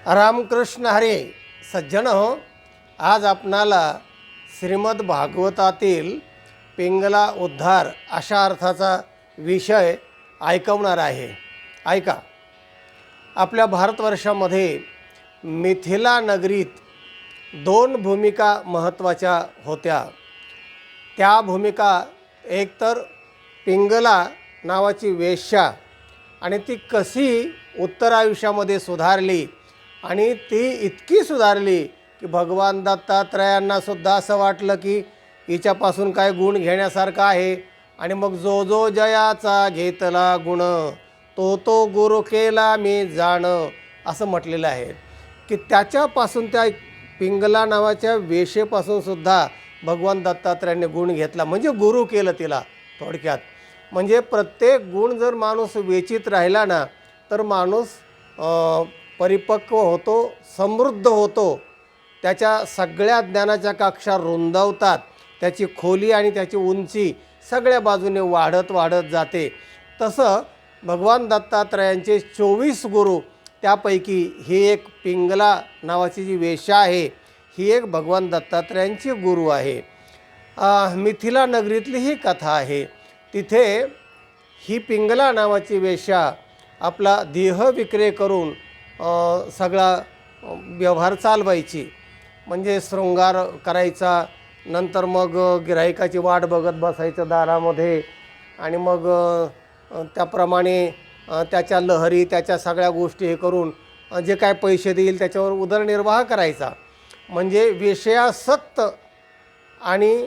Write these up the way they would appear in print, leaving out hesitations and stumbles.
रामकृष्ण हरे सज्जन हो, आज आपणाला श्रीमद भागवतातील पिंगला उद्धार अशा अर्थाचा विषय ऐकवणार आहे. ऐका. आपल्या भारतवर्षामध्ये मिथिला नगरीत दोन भूमिका महत्त्वाच्या होत्या. त्या भूमिका एकतर पिंगला नावाची वेश्या आणि ती कशी उत्तरायुष्यामध्ये सुधारली आणि ती इतकी सुधारली की भगवान दत्तात्रयांना सुद्धा असं वाटलं की हिच्यापासून काय गुण घेण्यासारखं आहे. आणि मग जो जो जयाचा घेतला गुण तो तो गुरु केला मी जाण असं म्हटलेलं आहे की त्याच्यापासून त्या पिंगला नावाच्या वेशेपासून सुद्धा भगवान दत्तात्रयांनी गुण घेतला, म्हणजे गुरु केलं तिला. थोडक्यात म्हणजे प्रत्येक गुण जर माणूस वेचित राहिला ना तर माणूस परिपक्व होतो, समृद्ध होतो. त्याच्या सगळ्या ज्ञानाच्या कक्षा रुंदावतात, त्याची खोली आणि त्याची उंची सगळ्या बाजूने वाढत वाढत जाते. तसं भगवान दत्तात्रयांचे 24 गुरु, त्यापैकी ही एक पिंगला नावाची जी वेश्या आहे ही एक भगवान दत्तात्रयांची गुरु आहे. मिथिला नगरीतली ही कथा आहे. तिथे ही पिंगला नावाची वेश्या आपला देह विक्रय करून सगळा व्यवहार चालवायची. म्हणजे शृंगार करायचा, नंतर मग गिऱ्हाईकाची वाट बघत बसायचं दारामध्ये आणि मग त्याप्रमाणे त्याच्या लहरी त्याच्या सगळ्या गोष्टी हे करून जे काय पैसे देईल त्याच्यावर उदरनिर्वाह करायचा. म्हणजे विषयासक्त आणि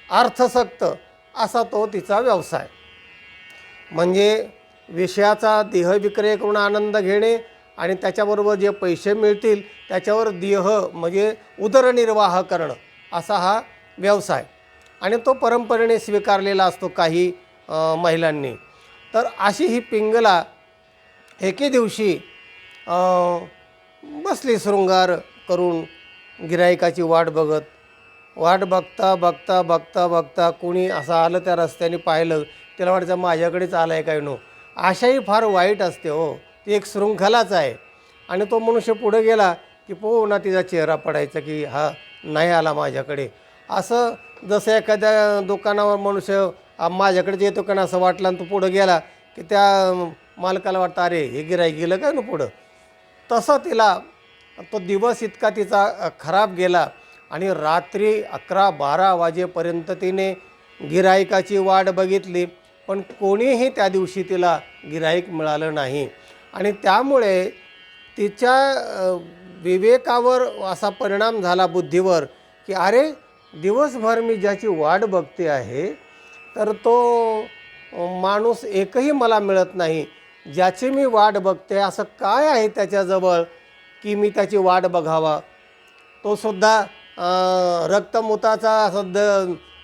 अर्थसक्त असा तो तिचा व्यवसाय. म्हणजे विषयाचा देह विक्रय करून आनंद घेणे आणि त्याच्याबरोबर जे पैसे मिळतील त्याच्यावर देह म्हणजे उदरनिर्वाह करणं असा हा व्यवसाय. आणि तो परंपरेने स्वीकारलेला असतो काही महिलांनी. तर अशी ही पिंगला एके दिवशी बसली शृंगार करून गिऱ्हाईकाची वाट बघत. वाट बघता बघता बघता बघता कोणी असं आलं त्या रस्त्याने पाहिलं, तिला वाटायचं माझ्याकडेच आलं आहे काय नो. आशाही फार वाईट असते हो, ती एक शृंखलाच आहे. आणि तो मनुष्य पुढे गेला की पुन्हा तिचा चेहरा पडायचा की हा नाही आला माझ्याकडे. असं जसं एखाद्या दुकानावर मनुष्य माझ्याकडे येतो का असं वाटलं आणि तो पुढं गेला की त्या मालकाला वाटतं अरे हे गिऱ्हाईक गेलं काय ना पुढं. तसं तिला तो दिवस इतका तिचा खराब गेला आणि रात्री 11-12 वाजेपर्यंत तिने गिऱ्हाईकाची वाट बघितली, पण कोणीही त्या दिवशी तिला गिऱ्हाईक मिळालं नाही. आणि त्यामुळे तिच्या विवेकावर असा परिणाम झाला, बुद्धीवर, की अरे दिवसभर मी ज्याची वाट बघते आहे तर तो माणूस एकही मला मिळत नाही. ज्याची मी वाट बघते असं काय आहे त्याच्याजवळ की मी त्याची वाट बघावा. तो सुद्धा रक्तमुताचा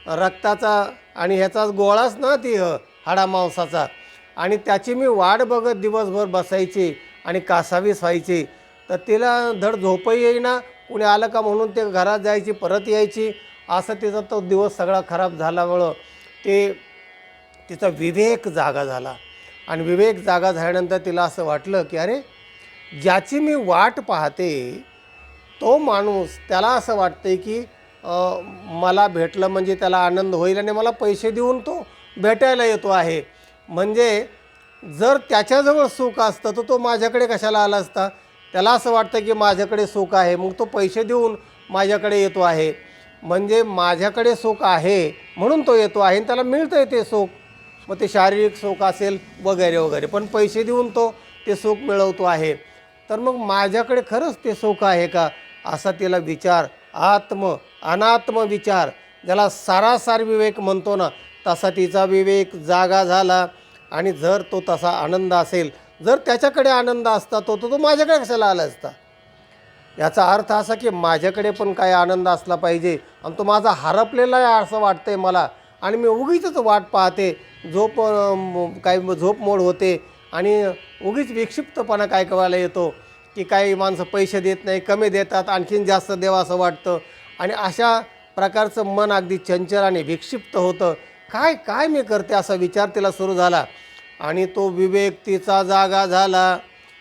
रक्ताचा आणि ह्याचाच गोळाच ना, ती हाडामांसाचा. आणि त्याची मी वाट बघत दिवसभर बसायची आणि कासावीस व्हायची. तर तिला धड झोपही येईना, कुणी आलं का म्हणून ते घरात जायची परत यायची. असं तिचा तो दिवस सगळा खराब झाल्यामुळं तिचा विवेक जागा झाला. आणि विवेक जागा झाल्यानंतर तिला असं वाटलं की अरे ज्याची मी वाट पाहते तो माणूस, त्याला असं वाटतं की मला भेटलं म्हणजे त्याला आनंद होईल आणि मला पैसे देऊन तो भेटायला येतो आहे. म्हणजे जर त्याच्याजवळ सुख असतं तर तो माझ्याकडे कशाला आला असता. त्याला असं वाटतं की माझ्याकडे सुख आहे मग तो पैसे देऊन माझ्याकडे येतो आहे. म्हणजे माझ्याकडे सुख आहे म्हणून तो येतो आहे आणि त्याला मिळतं आहे ते सुख. मग ते शारीरिक सुख असेल वगैरे वगैरे, पण पैसे देऊन तो ते सुख मिळवतो आहे. तर मग माझ्याकडे खरंच ते सुख आहे का असा तिला विचार, अनात्म विचार, ज्याला सारासार विवेक म्हणतो ना, तसा तिचा विवेक जागा झाला. आणि जर तो तसा आनंद असेल, जर त्याच्याकडे आनंद असता तो माझ्याकडे कशाला आला असता. याचा अर्थ असा की माझ्याकडे पण काय आनंद असला पाहिजे आणि तो माझा हरपलेला आहे असं वाटतंय मला. आणि मी उगीच वाट पाहते, झोप मोड होते आणि उगीच विक्षिप्तपणा काय कळायला येतो की काही माणसं पैसे देत नाही, कमी देतात, आणखीन जास्त द्यावं असं वाटतं. आणि अशा प्रकारचं मन अगदी चंचल आणि विक्षिप्त होतं. काय मी करते असा विचार तिला सुरू झाला. आणि तो विवेक तिचा जागा झाला.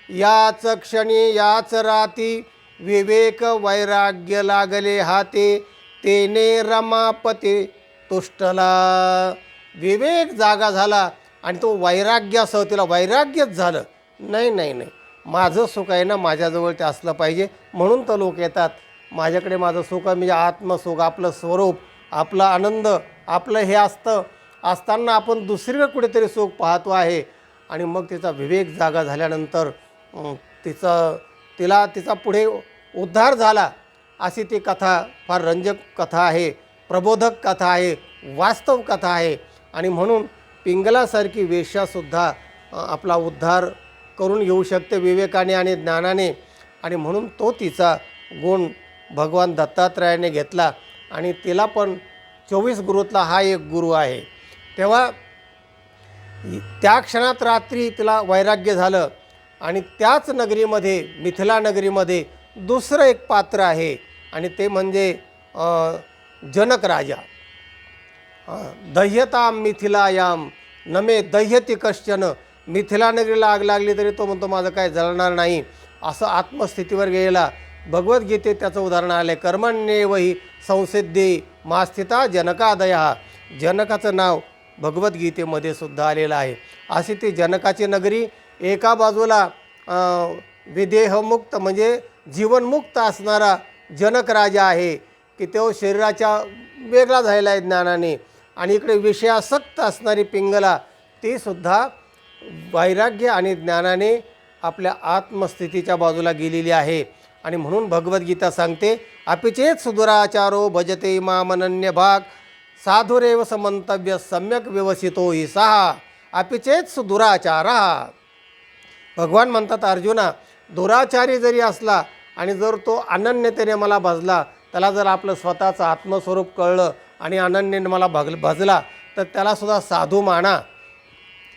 याच क्षणी याच राती विवेक वैराग्य लागले हाते, तेने रमापती तुष्टला. विवेक जागा झाला आणि तो वैराग्यासह तिला वैराग्यच झालं. नाही नाही नाही, माझं सुख आहे ना, माझ्याजवळ ते असलं पाहिजे, म्हणून तर लोक येतात माझ्याकडे. माझं सुख आहे म्हणजे आत्मसुख, आपलं स्वरूप, आपला आनंद, आपलं हे असताना आपण दुसरीकडे कुठेतरी सुख पाहतो आहे. आणि मग तिचा विवेक जागा झाल्यानंतर तिचा पुढे उद्धार झाला. अशी ती कथा फार रंजक कथा आहे, प्रबोधक कथा आहे, वास्तव कथा आहे. आणि म्हणून पिंगलासारखी वेश्यासुद्धा आपला उद्धार करून येऊ शकते विवेकाने आणि ज्ञानाने. आणि म्हणून तो तिचा गुण भगवान दत्तात्रयाने घेतला आणि तिला पण 24 गुरुतला हा एक गुरु आहे. तेव्हा त्या क्षणात रात्री तिला वैराग्य झालं. आणि त्याच नगरीमध्ये, मिथिला नगरीमध्ये दुसरं एक पात्र आहे आणि ते म्हणजे जनक राजा. दह्यताम मिथिलायाम नमे दह्यती कश्चन. मिथिला नगरीला आग लागली तरी तो म्हणतो माझं काय जळणार नाही, असं आत्मस्थितीवर गेलेला. भगवद्गीतेत त्याचं उदाहरण आलं, कर्मण्येवहि संसिद्धी मास्थिता जनकादया. जनकाचं नाव भगवद्गीतेमध्ये सुद्धा आलेलं आहे. अशी ती जनकाची नगरी. एका बाजूला विदेहमुक्त म्हणजे जीवनमुक्त असणारा जनक राजा आहे की तो शरीराच्या वेगळा झालेला आहे ज्ञानाने. आणि इकडे विषयासक्त असणारी पिंगला, ती सुद्धा वैराग्य आणि ज्ञानाने आपल्या आत्मस्थितीच्या बाजूला गेलेली आहे. आणि म्हणून भगवद्गीता सांगते, अपिचेत सुदुराचारो भजते मामनन्य भाग साधुरेव समंतव्य सम्यक व्यवसितो हि सहा अपिचेत सुदुराचारा. भगवान म्हणतात, अर्जुना, दुराचारी जरी असला आणि जर तो अनन्यतेने मला भजला, त्याला जर आपलं स्वतःचं आत्मस्वरूप कळलं आणि अनन्याने मला भजला, तर त्यालासुद्धा साधू माना.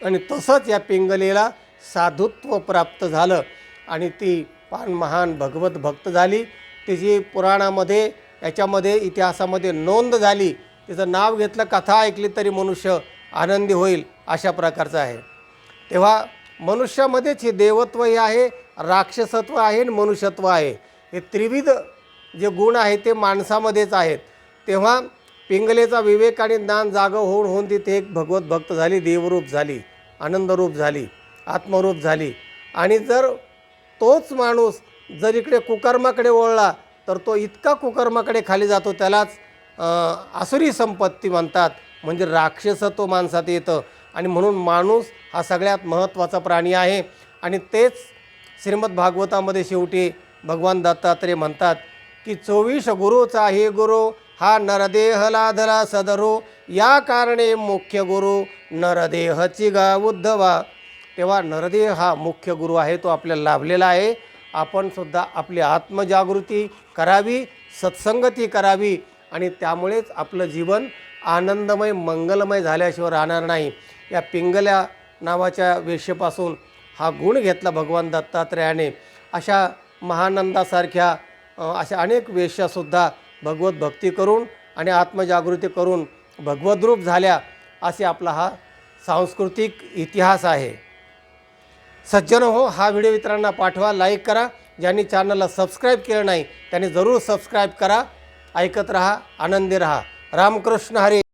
आणि तसंच या पिंगलेला साधुत्व प्राप्त झालं आणि ती फार महान भगवत भक्त झाली. तिची पुराणामध्ये, याच्यामध्ये, इतिहासामध्ये नोंद झाली. तिचं नाव घेतलं, कथा ऐकली तरी मनुष्य आनंदी होईल, अशा प्रकारचं आहे. तेव्हा मनुष्यामध्येच हे देवत्व हे आहे, राक्षसत्व आहे आणि मनुष्यत्व आहे. हे त्रिविध जे गुण आहेत ते माणसामध्येच आहेत. तेव्हा पिंगलेचा विवेक आणि ज्ञान जागं होऊन तिथे एक भगवत भक्त झाली, देवरूप झाली, आनंदरूप झाली, आत्मरूप झाली. आणि जर तोच माणूस जर इकडे कुकर्माकडे वळला तर तो इतका कुकर्माकडे खाली जातो, त्यालाच आसुरी संपत्ती म्हणतात, म्हणजे राक्षसत्व माणसात येतं. आणि म्हणून माणूस हा सगळ्यात महत्त्वाचा प्राणी आहे. आणि तेच श्रीमद भागवतामध्ये शेवटी भगवान दत्तात्रय म्हणतात की 24 गुरुचा हे गुरु हा नरदेह लाधला सदरो, या कारणे मुख्य गुरु नरदेहची गा उद्धवा. तेव्हा नरदेह हा मुख्य गुरु आहे, तो आपल्याला लाभलेला आहे. आपण सुद्धा आपली आत्मजागृती करावी, सत्संगती करावी आणि त्यामुळेच आपलं जीवन आनंदमय मंगलमय झाल्याशिवाय राहणार नाही. या पिंगल्या नावाच्या वेश्येपासून हा गुण घेतला भगवान दत्तात्रयाने. अशा महानंदासारख्या अशा अनेक वेश्यासुद्धा भगवत भक्ती करून आणि आत्मजागृती करून भगवद्रूप झाल्या, असे आपला हा सांस्कृतिक इतिहास आहे. सज्जन हो, हा व्हिडिओ इतरांना पाठवा, लाईक करा. ज्यांनी चॅनलला सबस्क्राईब केलं नाही त्यांनी जरूर सबस्क्राईब करा. ऐकत रहा, आनंदी रहा. रामकृष्ण हरी.